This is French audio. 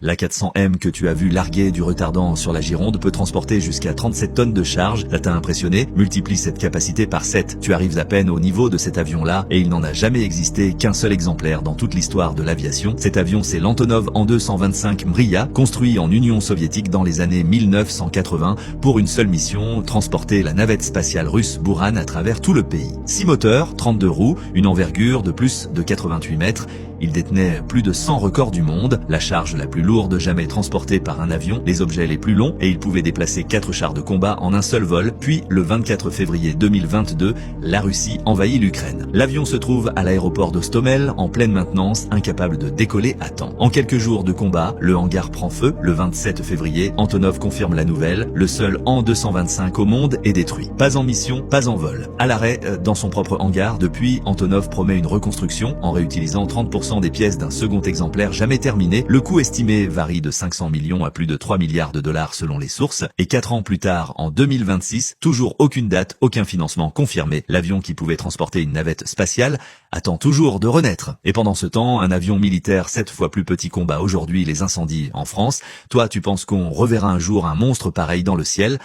L'A400M que tu as vu larguer du retardant sur la Gironde peut transporter jusqu'à 37 tonnes de charge. Ça t'a impressionné? Multiplie cette capacité par 7. Tu arrives à peine au niveau de cet avion-là et il n'en a jamais existé qu'un seul exemplaire dans toute l'histoire de l'aviation. Cet avion, c'est l'Antonov An-225 Mriya, construit en Union soviétique dans les années 1980 pour une seule mission, transporter la navette spatiale russe Buran à travers tout le pays. 6 moteurs, 32 roues, une envergure de plus de 88 mètres. Il détenait plus de 100 records du monde, la charge la plus lourde jamais transportée par un avion, les objets les plus longs, et il pouvait déplacer 4 chars de combat en un seul vol. Puis, le 24 février 2022, la Russie envahit l'Ukraine. L'avion se trouve à l'aéroport d'Hostomel, en pleine maintenance, incapable de décoller à temps. En quelques jours de combat, le hangar prend feu. Le 27 février, Antonov confirme la nouvelle, le seul An-225 au monde est détruit. Pas en mission, pas en vol. À l'arrêt, dans son propre hangar, depuis, Antonov promet une reconstruction en réutilisant 30% des pièces d'un second exemplaire jamais terminé. Le coût estimé varie de 500 millions à plus de 3 milliards de dollars selon les sources. Et 4 ans plus tard, en 2026, toujours aucune date, aucun financement confirmé. L'avion qui pouvait transporter une navette spatiale attend toujours de renaître. Et pendant ce temps, un avion militaire 7 fois plus petit combat aujourd'hui les incendies en France. Toi, tu penses qu'on reverra un jour un monstre pareil dans le ciel?